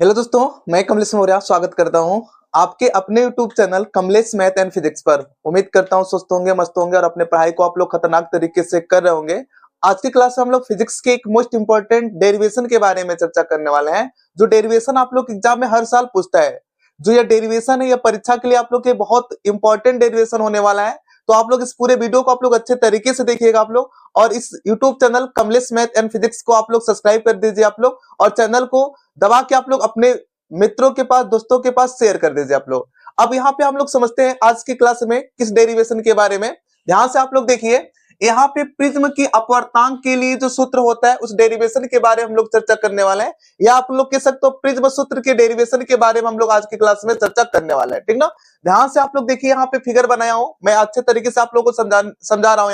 Hello दोस्तों, मैं कमलेश मौर्य स्वागत करता हूं आपके अपने YouTube channel Kamlesh math and physics पर। उम्मीद करता हूं स्वस्थ होंगे, मस्त होंगे और अपने पढ़ाई को आप लोग खतरनाक तरीके से कर रहे होंगे। आज की क्लास में हम लोग फिजिक्स के एक मोस्ट इंपॉर्टेंट डेरिवेशन के बारे में चर्चा करने वाले हैं। जो डेरिवेशन आप लोग एग्जाम में हर साल पूछता है, जो ये डेरिवेशन है, यह परीक्षा के लिए आप लोग के बहुत इंपॉर्टेंट डेरिवेशन होने वाला है। तो आप लोग इस पूरे वीडियो को आप लोग अच्छे तरीके से देखिएगा आप लोग, और इस YouTube channel Kamlesh math and physics को आप लोग सब्सक्राइब कर दीजिए आप लोग, और चैनल को दबा के आप लोग अपने मित्रों के पास, दोस्तों के पास शेयर कर दीजिए आप लोग। अब यहाँ पे हम लोग समझते हैं आज की क्लास में किस डेरिवेशन के बारे में। ध्यान से आप लोग देखिए, यहाँ पे प्रिज्म की अपवर्तांक के लिए जो सूत्र होता है उस डेरिवेशन के बारे में हम लोग चर्चा करने वाले हैं, या आप लोग कह सकते हो प्रिज्म सूत्र के डेरिवेशन के बारे में हम लोग आज की क्लास में चर्चा करने वाले हैं। ठीक ना। ध्यान से आप लोग देखिए, यहाँ पे फिगर बनाया हूं मैं, अच्छे तरीके से आप लोग को समझा रहा हूं।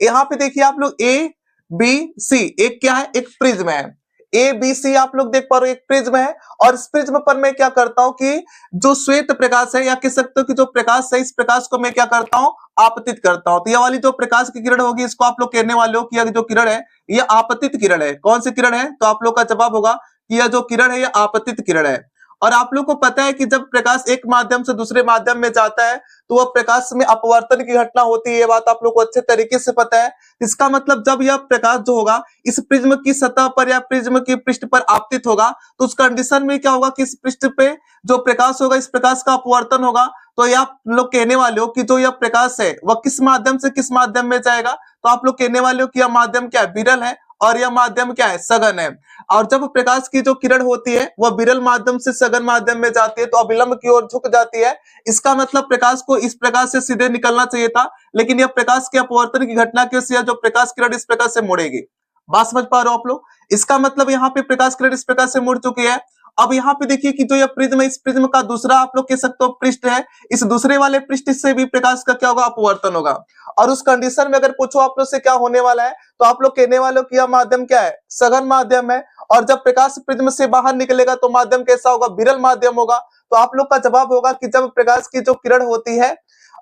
यहाँ पे देखिए आप लोग ए बी सी, एक क्या है, एक प्रिज्म है। ए बी सी आप लोग देख पा रहे हो, एक प्रिज्म है। और इस प्रिज्म पर मैं क्या करता हूं कि जो श्वेत प्रकाश है, या कह सकते हो कि जो प्रकाश है, इस प्रकाश को मैं क्या करता हूं, आपतित करता हूं। तो यह वाली जो प्रकाश की किरण होगी, इसको आप लोग कहने वाले हो कि यह जो किरण है यह आपतित किरण है। कौन सी किरण है? तो आप लोग का जवाब होगा कि यह जो किरण है यह आपतित किरण है। और आप लोग को पता है कि जब प्रकाश एक माध्यम से दूसरे माध्यम में जाता है तो वह प्रकाश में अपवर्तन की घटना होती है। ये बात आप लोग को अच्छे तरीके से पता है। इसका मतलब जब यह प्रकाश जो होगा इस प्रिज्म की सतह पर या प्रिज्म के पृष्ठ पर आपतित होगा, तो उस कंडीशन में क्या होगा कि इस पृष्ठ पे जो प्रकाश होगा, इस प्रकाश का अपवर्तन होगा। तो ये आप लोग कहने वाले हो कि जो यह प्रकाश है वह किस माध्यम से किस माध्यम में जाएगा। तो आप लोग कहने वाले हो कि यह माध्यम क्या है, विरल है, और यह माध्यम क्या है, सघन है। और जब प्रकाश की जो किरण होती है वह विरल माध्यम से सघन माध्यम में जाती है तो अविलंब की ओर झुक जाती है। इसका मतलब प्रकाश को इस प्रकार से सीधे निकलना चाहिए था, लेकिन यह प्रकाश के अपवर्तन की घटना की वजह से जो प्रकाश किरण इस प्रकार से मुड़ेगी। बात समझ पा रहे हो आप लोग? इसका मतलब यहाँ पे प्रकाश किरण इस प्रकार से मुड़ चुकी है। अब यहाँ पे देखिए कि जो यह प्रिज्म है, इस प्रिज्म का दूसरा आप लोग कह सकते हो पृष्ठ है। इस दूसरे वाले पृष्ठ से भी प्रकाश का क्या होगा, अपवर्तन होगा। और उस कंडीशन में अगर पूछो आप लोग से क्या होने वाला है, तो आप लोग कहने वाले हो कि यह माध्यम क्या है, सघन माध्यम है। और जब प्रकाश प्रिज्म से बाहर निकलेगा तो माध्यम कैसा होगा, विरल माध्यम होगा। तो आप लोग का जवाब होगा कि जब प्रकाश की जो किरण होती है,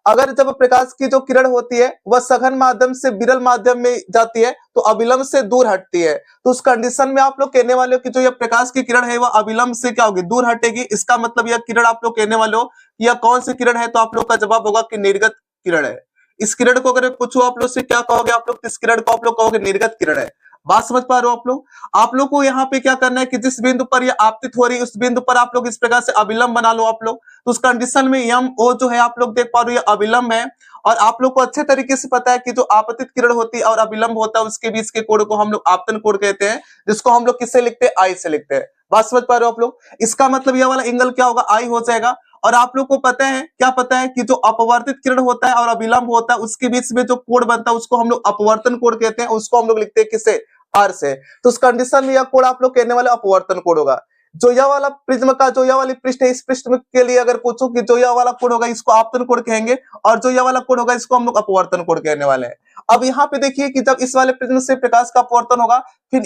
अगर जब प्रकाश की जो किरण होती है वह सघन माध्यम से विरल माध्यम में जाती है तो अविलंब से दूर हटती है। तो उस कंडीशन में आप लोग कहने वाले हो कि जो यह प्रकाश की किरण है वह अविलंब से क्या होगी, दूर हटेगी। इसका मतलब यह किरण आप लोग कहने वाले हो कि यह कौन सी किरण है, तो आप लोग का जवाब होगा कि निर्गत किरण है। इस किरण को अगर पूछो आप लोग से क्या कहोगे, आप लोग इस किरण को आप लोग कहोगे निर्गत किरण है। बात समझ पा रहे हो आप लोग? आप लोग को यहाँ पे क्या करना है कि जिस बिंदु पर यह आपतित हो रही है उस बिंदु पर आप लोग इस प्रकार से अविलंब बना लो आप लोग। तो उस कंडीशन में यम ओ जो है आप लोग देख पा रहे हो, यह अविलंब है। और आप लोग को अच्छे तरीके से पता है कि जो आपतित किरण होती है और अविलंब होता है उसके बीच के कोण को हम लोग आपतन कोण कहते हैं, जिसको हम लोग किससे लिखते हैं, आई से लिखते हैं। बात समझ पा रहे हो आप लोग? इसका मतलब यह वाला एंगल क्या होगा, आई हो जाएगा। और आप लोग को पता है, क्या पता है कि जो अपवर्तित किरण होता है और अविलंब होता है उसके बीच में जो कोण बनता है उसको हम लोग अपवर्तन कोण कहते हैं। उसको हम लोग लिखते हैं किससे, आर से। तो उस कंडीशन में यह कोण आप लोग कहने वाले अपवर्तन कोण होगा। जो यह वाला प्रिज्म का जो यह वाली पृष्ठ है, इस पृष्ठ के लिए अगर पूछो कि जो यह वाला कोण होगा इसको आपतन कोण कहेंगे, और जो यह वाला कोण होगा इसको हम लोग अपवर्तन कोण कहने वाले हैं। अब यहाँ पे देखिए कि जब इस वाले प्रिज्म से प्रकाश का अपवर्तन होगा, फिर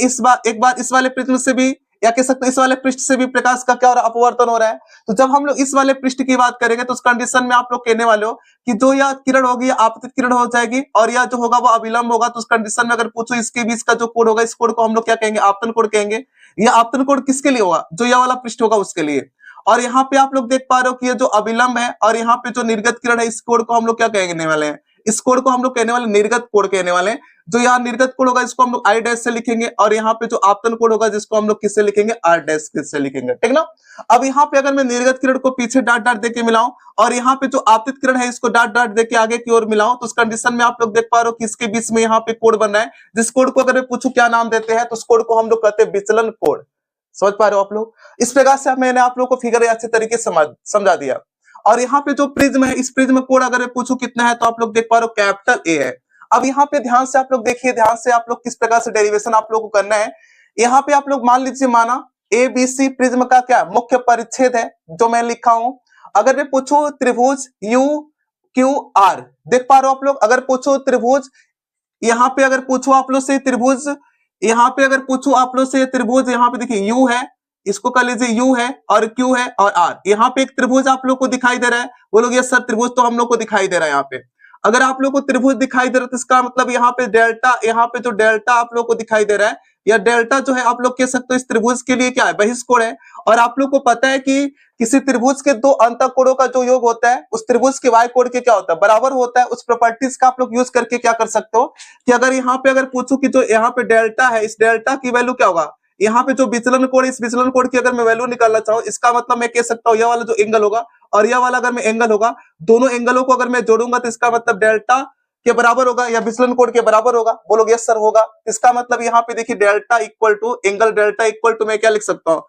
एक बार इस वाले प्रिज्म से भी, या कह सकते इस वाले पृष्ठ से भी प्रकाश का क्या हो रहा है, अपवर्तन हो रहा है। तो जब हम लोग इस वाले पृष्ठ की बात करेंगे तो उस कंडीशन में आप लोग कहने वाले हो कि जो यह किरण होगी यह आपतित किरण हो जाएगी, और यह जो होगा वो अविलंब होगा। तो उस कंडीशन में अगर पूछो इसके बीच का जो कोण होगा, इस कोण को हम लोग क्या कहेंगे, आपतन कोण कहेंगे। यह आपतन कोण किसके लिए होगा, जो यह वाला पृष्ठ होगा उसके लिए। और यहाँ पे आप लोग देख पा रहे हो कि ये जो अविलंब है और यहाँ पे जो निर्गत किरण है, इस कोण को हम लोग क्या कहने वाले हैं, इस कोण को हम लोग कहने वाले निर्गत कोण कहने वाले हैं। जो यहाँ निर्गत कोण होगा इसको हम लोग आई डैश से लिखेंगे, और यहाँ पे जो आपतन कोण होगा जिसको हम लोग किससे लिखेंगे, आर डैश से लिखेंगे। ठीक ना। अब यहाँ पे अगर मैं निर्गत किरण को पीछे डाट डाट देके मिलाऊं, और यहाँ पे जो आपतित किरण है इसको डाट डाट देके आगे की ओर मिलाऊं, तो उस कंडीशन में आप लोग देख पा रहे हो कि इसके बीच में यहाँ पे कोण बन रहा है, जिस कोण को अगर मैं पूछूं क्या नाम देते हैं, तो उस कोण को हम लोग कहते हैं विचलन कोण। समझ पा रहे हो आप लोग? इस प्रकार से मैंने आप लोग को फिगर अच्छे तरीके से समझा दिया। और यहाँ पे जो प्रिज्म है, इस प्रिज्म कोण अगर मैं पूछूं कितना है, तो आप लोग देख पा रहे हो कैपिटल ए है। अब यहाँ पे ध्यान से आप लोग देखिए, ध्यान से आप लोग किस प्रकार से डेरिवेशन आप लोग को करना है। यहाँ पे आप लोग मान लीजिए, माना ए बी सी प्रिज्म का क्या मुख्य परिच्छेद है जो मैं लिखा हूं। अगर मैं पूछूं त्रिभुज यू क्यू आर, देख पा रहे हो आप लोग? अगर पूछो त्रिभुज, यहाँ पे अगर पूछो आप लोग से त्रिभुज, यहाँ पे अगर पूछो आप लोग से त्रिभुज, यहाँ पे देखिए यू है, इसको कर लीजिए यू है, और क्यू है और आर। यहाँ पे एक त्रिभुज आप लोग को दिखाई दे रहा है, बोलोगे सर त्रिभुज तो हम लोग को दिखाई दे रहा है। यहाँ पे अगर आप लोग को त्रिभुज दिखाई दे रहा है तो इसका मतलब यहाँ पे डेल्टा, यहाँ पे जो डेल्टा आप लोग को दिखाई दे रहा है, या डेल्टा जो है आप लोग कह सकते हो इस त्रिभुज के लिए क्या है, बहिष्कोण है। और आप लोग को पता है कि किसी त्रिभुज के दो अंतःकोणों का जो योग होता है उस त्रिभुज के वाय कोण के क्या होता है, बराबर होता है। उस प्रॉपर्टीज का आप लोग यूज करके क्या कर सकते हो कि अगर यहाँ पे अगर पूछूं कि जो यहाँ पे डेल्टा है, इस डेल्टा की वैल्यू क्या होगा, यहाँ पे जो विचलन कोण, इस विचलन कोण की अगर मैं वैल्यू निकालना चाहूँ, इसका मतलब मैं कह सकता हूँ यह वाला जो एंगल होगा और यह वाला अगर मैं एंगल होगा, दोनों एंगलों को अगर मैं जोड़ूंगा तो इसका मतलब डेल्टा के बराबर होगा या विचलन कोण के बराबर होगा। बोलोगे यस सर होगा। इसका मतलब यहाँ पे देखिए delta equal to angle delta equal to मैं क्या लिख सकता हूँ।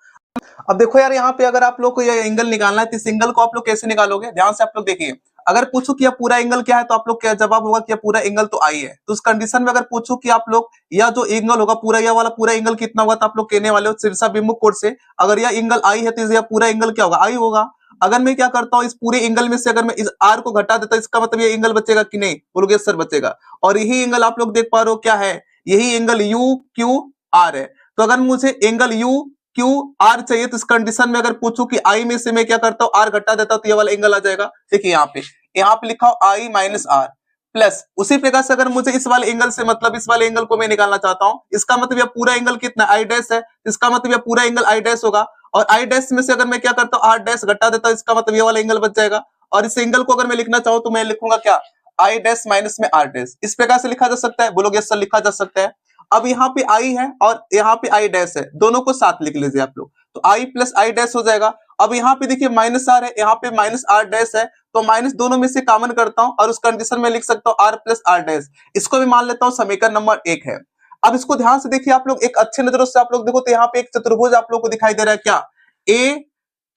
अब देखो यार, यहाँ पे अगर आप लोग को ये एंगल निकालना है तो इस एंगल को आप लोग कैसे निकालोगे, ध्यान से आप लोग देखिए। अगर पूछो कि यह पूरा एंगल क्या है तो आप लोग क्या जवाब होगा कि यह पूरा एंगल तो आई है। तो उस कंडीशन में अगर पूछो कि आप लोग यह जो एंगल होगा पूरा, यह वाला पूरा एंगल कितना होगा, तो आप लोग कहने वाले हो शीर्षा विमुख कोण से अगर यह एंगल आई है तो यह पूरा एंगल क्या होगा, आई होगा। अगर मैं क्या करता हूँ, इस पूरे एंगल में से अगर मैं इस आर को घटा देता हूं, इसका मतलब ये एंगल बचेगा कि नहीं, बोलोगे सर बचेगा। और यही एंगल आप लोग देख पा रहे हो क्या है, यही एंगल यू क्यू आर है। तो अगर मुझे एंगल यू क्यू आर चाहिए तो इस कंडीशन में अगर पूछूं कि आई में से मैं क्या करता हूं, आर घटा देता हूं तो ये वाला एंगल आ जाएगा। देखिए यहाँ पे लिखा हो आई माइनस आर प्लस, उसी प्रकार से अगर मुझे इस वाले एंगल से मतलब इस वाले एंगल को मैं निकालना चाहता हूं, इसका मतलब यह पूरा एंगल कितना आई डैश है, इसका मतलब यह पूरा एंगल आई डैश होगा। और आई डैश में से अगर मैं क्या करता हूँ आर डैश घटा देता हूं, इसका मतलब ये वाला एंगल बच जाएगा। और इस एंगल को अगर मैं लिखना चाहूँ तो मैं लिखूंगा क्या, आई डैश माइनस में आर डैश। इस प्रकार से लिखा जा सकता है, बोलोगे सर लिखा जा सकता है। अब यहाँ पे आई है और यहाँ पे आई डैश है, दोनों को साथ लिख लीजिए आप लोग, तो आई प्लस आई डैश हो जाएगा। अब यहाँ पे देखिए माइनस आर है, यहाँ पे माइनस आर डैश है, तो माइनस दोनों में से कॉमन करता हूं और उस कंडीशन में लिख सकता हूं आर प्लस आर डैश। इसको भी मान लेता हूं समीकरण नंबर 1 है। अब इसको ध्यान से देखिए आप लोग, एक अच्छे नजरों से आप लोग देखो तो यहाँ पे एक चतुर्भुज आप लोग को दिखाई दे रहा है क्या, ए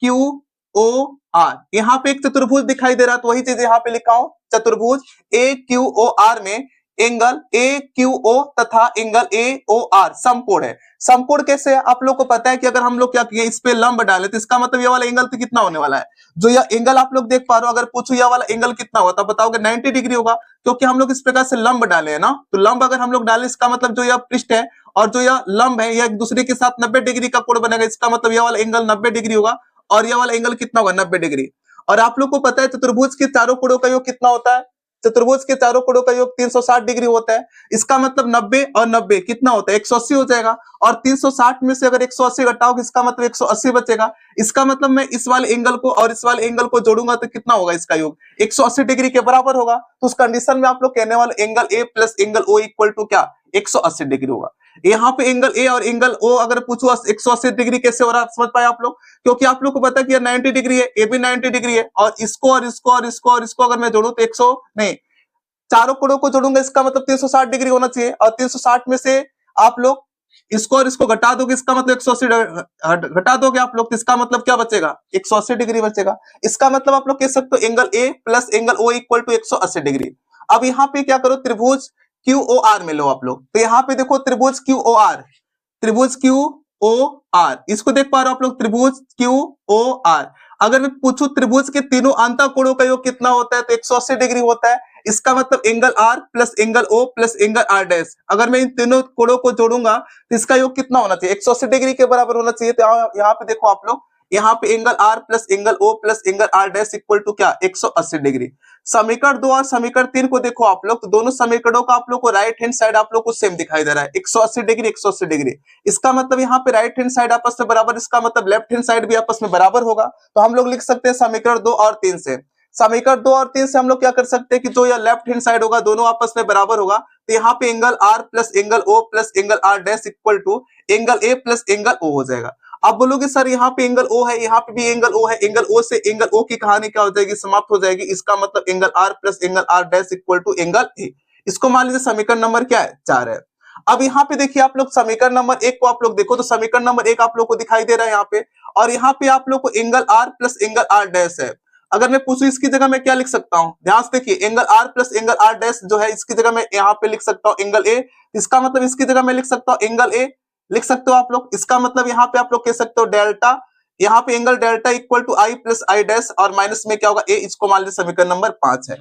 क्यू ओ आर, यहाँ पे एक चतुर्भुज दिखाई दे रहा है। तो वही चीज यहाँ पे लिखा हूं, चतुर्भुज ए क्यू ओ आर में एंगल ए क्यू ओ तथा एंगल ए ओ आर समकोण है। समकोण कैसे है, आप लोग को पता है कि अगर हम लोग क्या किए इस पे लंब डाले तो इसका मतलब ये वाला एंगल तो कितना होने वाला है, जो यह एंगल आप लोग देख पा रहे हो, अगर पूछो यह वाला एंगल कितना होगा तो बताओगे 90 डिग्री होगा, क्योंकि हम लोग इस प्रकार से लंब डाले है ना। तो लंब अगर हम लोग डाले इसका मतलब जो यह पृष्ठ है और जो यह लंब है यह एक दूसरे के साथ 90 डिग्री का कोण बनेगा, इसका मतलब यह वाला एंगल 90 डिग्री होगा और यह वाला एंगल कितना होगा 90 डिग्री। और आप लोग को पता है चतुर्भुज के चारों कोणों का योग कितना होता है, चतुर्भुज के चारों कोणों का योग 360 डिग्री होता है। इसका मतलब 90 और 90 कितना होता है 180 हो जाएगा। और 360 में से अगर 180 घटाओगे इसका मतलब 180 बचेगा। इसका मतलब मैं इस वाले एंगल को और इस वाले एंगल को जोड़ूंगा तो कितना होगा, इसका योग 180 डिग्री के बराबर होगा। तो उस कंडीशन में आप लोग कहने वाले angle A plus angle O equal to क्या 180 डिग्री होगा। यहाँ पे एंगल ए और एंगल ओ अगर पूछो 180 डिग्री कैसे हो रहा है समझ पाए आप लोग, क्योंकि आप लोग को पता है कि 90 डिग्री है, ए भी 90 डिग्री है और इसको और इसको और इसको और इसको अगर मैं जोड़ू तो 100 नहीं, चारों कोणों को जोड़ूंगा इसका मतलब 360 डिग्री होना चाहिए। और 360 में से आप लोग इसको और इसको घटा दोगे, इसका मतलब 180 घटा दोगे आप लोग, तो इसका मतलब क्या बचेगा 180 डिग्री बचेगा। इसका मतलब आप लोग कह सकते हो angle A plus angle O equal to 180 degree. अब यहाँ पे क्या करो, त्रिभुज क्यू ओ आर में लो आप लोग, तो यहाँ पे देखो त्रिभुज क्यू ओ आर, त्रिभुज क्यू ओ आर, इसको देख पा रहे हो आप लोग, त्रिभुज क्यू ओ आर। अगर मैं पूछूं त्रिभुज के तीनों अंतःकोणों का योग कितना होता है तो 180 डिग्री होता है। इसका मतलब angle R plus angle O plus angle R dash, अगर मैं इन तीनों कोणों को जोड़ूंगा तो इसका योग कितना होना चाहिए 180 डिग्री के बराबर होना चाहिए। तो यहाँ पे देखो आप लोग, यहाँ पे angle R plus angle O plus angle R dash equal to क्या 180 डिग्री। समीकरण 2 और समीकरण 3 को देखो आप लोग, तो दोनों समीकरणों का आप लोग को राइट हैंड साइड आप लोग को सेम दिखाई दे रहा है 180 डिग्री 180 डिग्री। इसका मतलब यहाँ पे राइट हैंड साइड आपस में बराबर, इसका मतलब लेफ्ट हैंड साइड भी आपस में बराबर होगा। तो हम लोग लिख सकते हैं समीकरण 2 और 3 से, समीकरण 2 और 3 से हम लोग क्या कर सकते हैं कि जो यह लेफ्ट हैंड साइड होगा दोनों आपस में बराबर होगा। तो यहाँ पे angle R plus angle O plus angle R dash equal to angle A plus angle O हो जाएगा। आप बोलोगे सर यहाँ पे एंगल ओ है, यहाँ पे भी एंगल ओ है, एंगल ओ से एंगल ओ की कहानी क्या हो जाएगी, समाप्त हो जाएगी। इसका मतलब angle R plus angle R dash equal to angle A. इसको मान लीजिए समीकरण नंबर क्या है 4 है। अब यहाँ पे देखिए आप लोग समीकरण नंबर 1 को आप लोग देखो, तो समीकरण नंबर 1 आप लोग को दिखाई दे रहा है यहाँ पे, और यहाँ पे आप लोग को angle R plus angle R dash है। अगर मैं पूछूं इसकी जगह मैं क्या लिख सकता हूँ, ध्यान से देखिए, angle R plus angle R dash जो है इसकी जगह मैं यहाँ पे लिख सकता हूँ एंगल ए। इसका मतलब इसकी जगह मैं लिख सकता हूँ एंगल ए, लिख सकते हो आप लोग। इसका मतलब यहाँ पे आप लोग कह सकते हो डेल्टा, यहाँ पे angle delta equal to I plus I dash और माइनस में क्या होगा ए। इसको मान लीजिए समीकरण नंबर 5 है।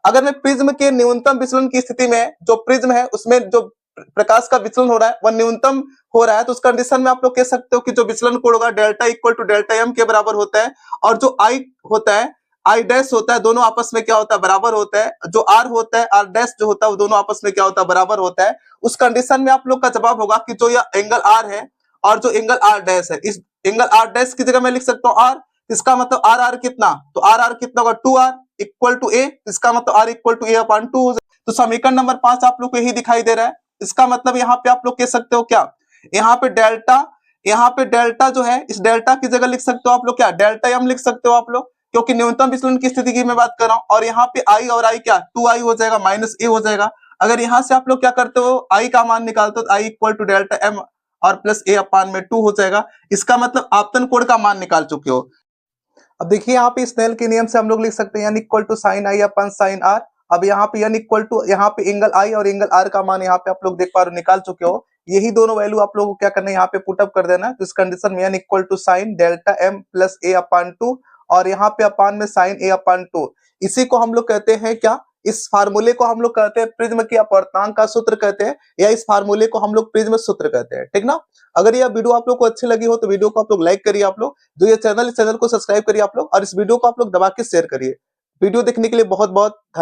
अगर मैं प्रिज्म के न्यूनतम विचलन की स्थिति में, जो प्रिज्म है उसमें जो प्रकाश का विचलन हो रहा है वह न्यूनतम हो रहा है, तो उस कंडीशन में आप लोग कह सकते हो कि जो विचलन कोण होगा delta equal to delta M के बराबर होता है, और जो आई होता है आई डैश होता है दोनों आपस में क्या होता है बराबर होता है, जो आर होता है आर डैश जो होता है वो दोनों आपस में क्या होता है बराबर होता है। उस कंडीशन में आप लोग का जवाब होगा कि जो यह एंगल आर है और जो एंगल आर डैश है, इस एंगल आर डैश की जगह मैं लिख सकता हूँ आर, इसका मतलब आर आर कितना, तो आर आर कितना होगा 2r इक्वल टू ए, इसका मतलब R equal to A upon 2 हो जाए। तो समीकरण नंबर 5 आप लोग को यही दिखाई दे रहा है। इसका मतलब यहाँ पे आप लोग कह सकते हो क्या, यहाँ पे डेल्टा जो है, इस डेल्टा की जगह लिख सकते हो आप लोग क्या, डेल्टा एम लिख सकते हो आप लोग, क्योंकि न्यूनतम विचलन की स्थिति की मैं बात कर रहा हूं। और यहाँ पे आई और आई क्या 2i हो जाएगा माइनस ए हो जाएगा। अगर यहाँ से आप लोग क्या करते हो, आई का मान निकालते हो तो I equal to delta M और प्लस ए अपान में 2 हो जाएगा। इसका मतलब आपतन कोण का मान निकाल चुके हो। अब देखिए यहाँ पे स्नेल के नियम से हम लोग लिख सकते हैं N equal to sine I upon sine R. अब यहाँ पे एन इक्वल टू, यहाँ पे एंगल आई और एंगल आर का मान यहाँ पे आप लोग देख पा रहे हो निकाल चुके हो। यही दोनों वैल्यू आप लोगों को क्या करना है, यहाँ पे पुटअप कर देना है। तो इस कंडीशन में n equal to sine delta m plus a upon 2 और यहाँ पे अपान में साइन ए अपान 2। इसी को हम लोग कहते हैं क्या, इस फार्मूले को हम लोग कहते हैं प्रिज्म की अपवर्तनांक का सूत्र कहते हैं, या इस फार्मूले को हम लोग प्रिज्म सूत्र कहते हैं, ठीक ना। अगर यह वीडियो आप लोग को अच्छी लगी हो तो वीडियो को आप लोग लाइक करिए, आप लोग जो ये चैनल, इस चैनल को सब्सक्राइब करिए आप लोग, और इस वीडियो को आप लोग दबा के शेयर करिए। वीडियो देखने के लिए बहुत बहुत धन्यवाद।